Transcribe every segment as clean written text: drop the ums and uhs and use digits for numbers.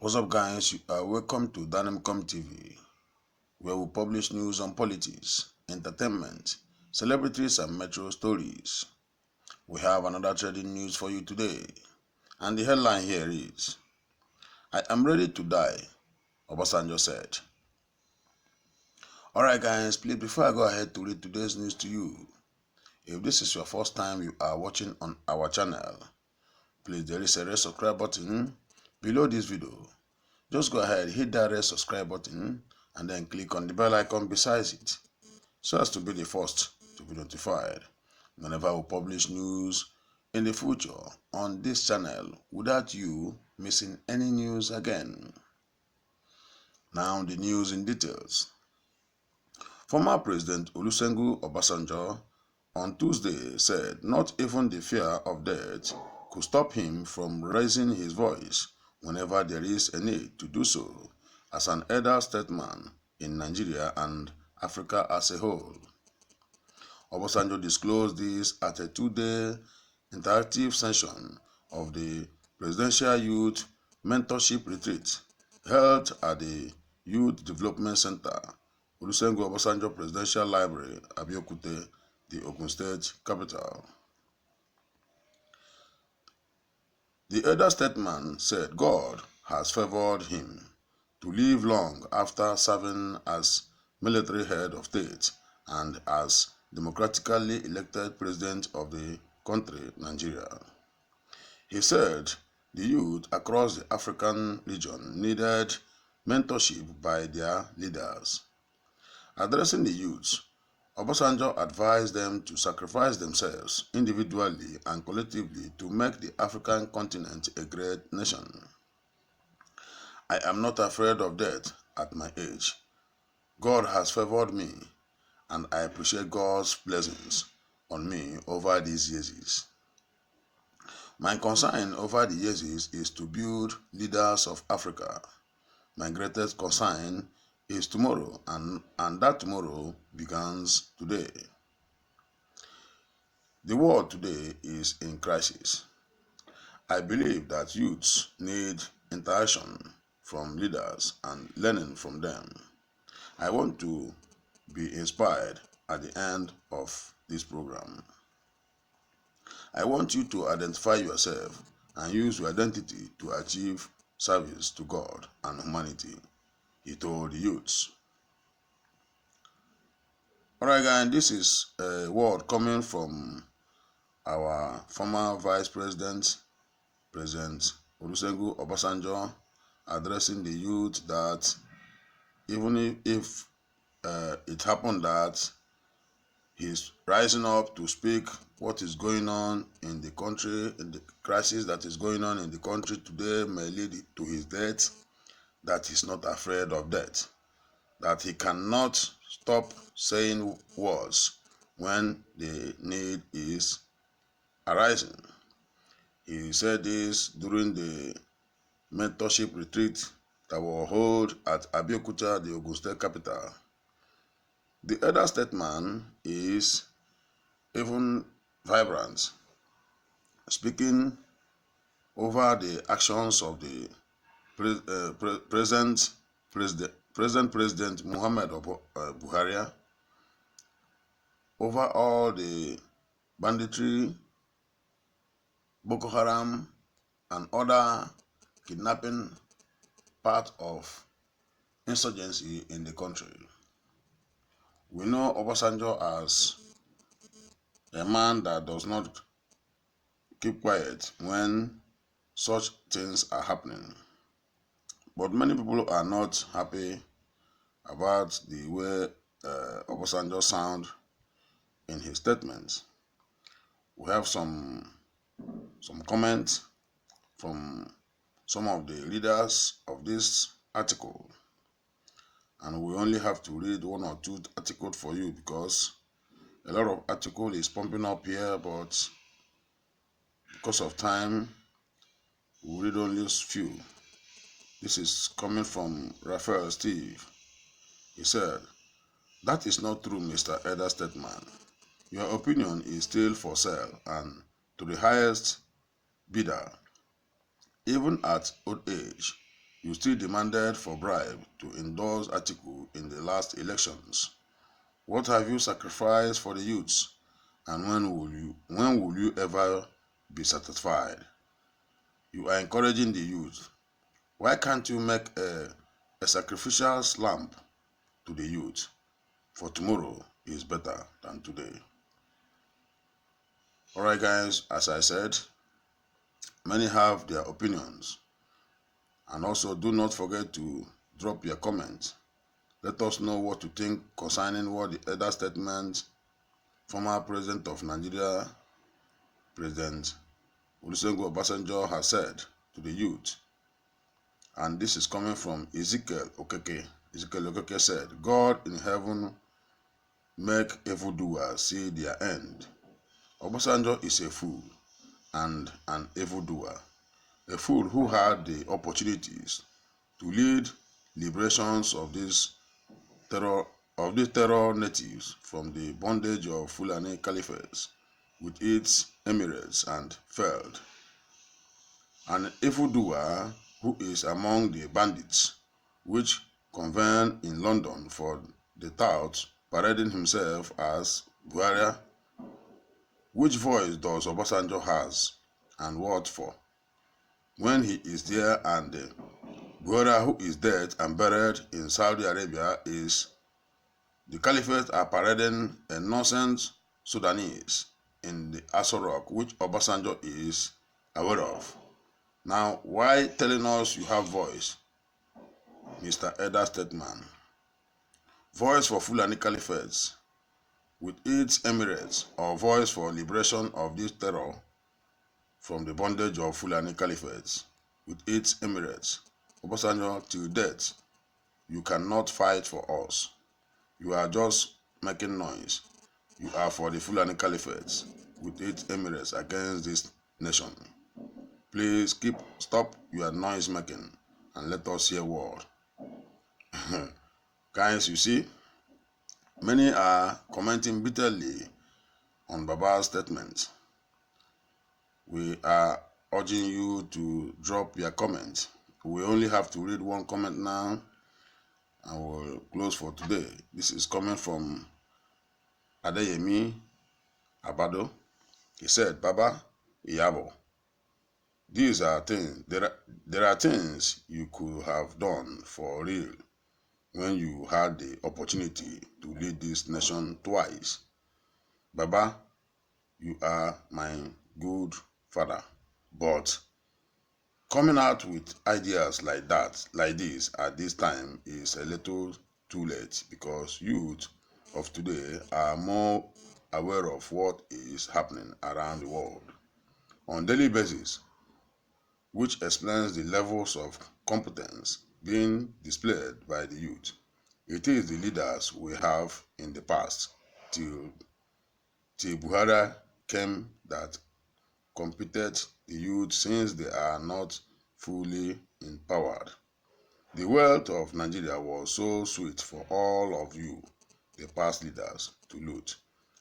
What's up, guys? You are welcome to Dynamicom TV, where we publish news on politics, entertainment, celebrities, and metro stories. We have another trending news for you today, and the headline here is, "I am ready to die," Obasanjo said. Alright, guys, please, before I go ahead to read today's news to you, if this is your first time you are watching on our channel, please, there is a red subscribe button below this video. Just go ahead, hit that red subscribe button and then click on the bell icon beside it so as to be the first to be notified whenever we publish news in the future on this channel without you missing any news again. Now the news in details. Former President Olusegun Obasanjo on Tuesday said not even the fear of death could stop him from raising his voice whenever there is a need to do so as an elder statesman in Nigeria and Africa as a whole. Obasanjo disclosed this at a two-day interactive session of the Presidential Youth Mentorship Retreat held at the Youth Development Center, Olusegun Obasanjo Presidential Library, Abeokuta, the Ogun State capital. The elder statesman said God has favored him to live long after serving as military head of state and as democratically elected president of the country, Nigeria. He said the youth across the African region needed mentorship by their leaders. Addressing the youth, Obasanjo advised them to sacrifice themselves individually and collectively to make the African continent a great nation. "I am not afraid of death at my age. God has favored me, and I appreciate God's blessings on me over these years. My concern over the years is to build leaders of Africa. My greatest concern is tomorrow, and that tomorrow begins today. The world today is in crisis. I believe that youths need interaction from leaders and learning from them. I want to be inspired at the end of this program. I want you to identify yourself and use your identity to achieve service to God and humanity," he told the youths. Alright, guys, this is a word coming from our former Vice President, President Olusegun Obasanjo, addressing the youth that even if it happened that he's rising up to speak what is going on in the country, in the crisis that is going on in the country today may lead to his death, that he's not afraid of death, that he cannot stop saying words when the need is arising. He said this during the mentorship retreat that was held at Abeokuta, the Ogun State capital. The elder statesman is even vibrant, speaking over the actions of the present President Muhammad Buhari, over all the banditry, Boko Haram, and other kidnapping part of insurgency in the country. We know Obasanjo as a man that does not keep quiet when such things are happening. But many people are not happy about the way Obasanjo sound in his statements. We have some comments from some of the leaders of this article, and we only have to read one or two articles for you because a lot of article is pumping up here, but because of time we read only a few. This is coming from Raphael Steve. He said, "That is not true, Mr. Elder Statesman. Your opinion is still for sale and to the highest bidder. Even at old age, You still demanded for bribe to endorse Atiku in the last elections. What have you sacrificed for the youths? And when will you ever be satisfied? You are encouraging the youth. Why can't you make a sacrificial lamb to the youth? For tomorrow is better than today. Alright guys, as I said, many have their opinions. And also do not forget to drop your comments. Let us know what you think concerning what the elder statement former President of Nigeria, President Olusegun Obasanjo, has said to the youth. And this is coming from Ezekiel Okeke. Ezekiel Okeke said, God in heaven make evildoers see their end. Obasanjo is a fool and an evildoer. A fool who had the opportunities to lead liberations of these terror natives from the bondage of Fulani Caliphates with its emirates and failed. An evildoer who is among the bandits which convene in London for the tout, parading himself as Buhari. Which voice does Obasanjo has and what for? When he is there and Buhari, who is dead and buried in Saudi Arabia, is the Caliphate are parading a nonsense Sudanese in the Aso Rock, which Obasanjo is aware of. Now, why telling us you have voice, Mr. Elder Statesman? Voice for Fulani Caliphates with its emirates, or voice for liberation of this terror from the bondage of Fulani Caliphates with its emirates. Obasanjo, till death, you cannot fight for us. You are just making noise. You are for the Fulani Caliphates with its emirates against this nation. Please stop your noise making and let us hear word. Guys, you see, many are commenting bitterly on Baba's statement. We are urging you to drop your comments. We only have to read one comment now and we'll close for today. This is coming from Adeyemi Abado. He said, Baba Iyabo, these are things, there are things you could have done for real when you had the opportunity to lead this nation twice. Baba, you are my good father, but coming out with ideas like this at this time is a little too late, because youth of today are more aware of what is happening around the world on daily basis, which explains the levels of competence being displayed by the youth. It is the leaders we have in the past till Buhari came that competed the youth, since they are not fully empowered. The wealth of Nigeria was so sweet for all of you, the past leaders, to loot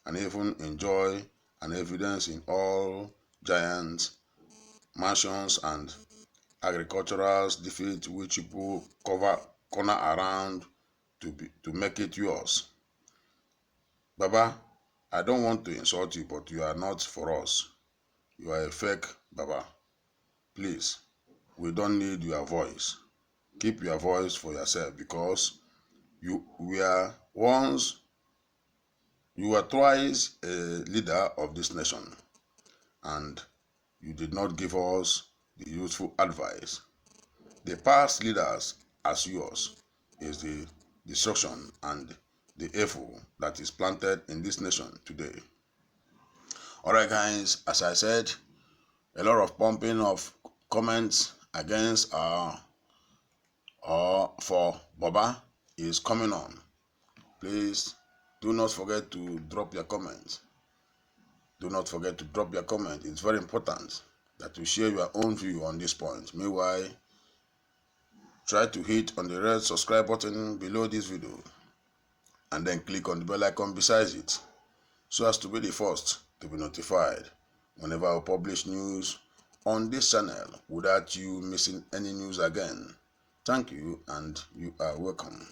and even enjoy, an evidence in all giants, mansions and agricultural defeat which people corner around to make it yours. Baba, I don't want to insult you, but you are not for us. You are a fake Baba. Please, we don't need your voice. Keep your voice for yourself, because you were twice a leader of this nation, and you did not give us the useful advice. The past leaders as yours is the destruction and the evil that is planted in this nation today. Alright guys, as I said, a lot of pumping of comments against for Baba is coming on. Please do not forget to drop your comments. Do not forget to drop your comment. It's very important that you share your own view on this point. Meanwhile, try to hit on the red subscribe button below this video and then click on the bell icon beside it, so as to be the first to be notified whenever I publish news on this channel without you missing any news again. Thank you and you are welcome.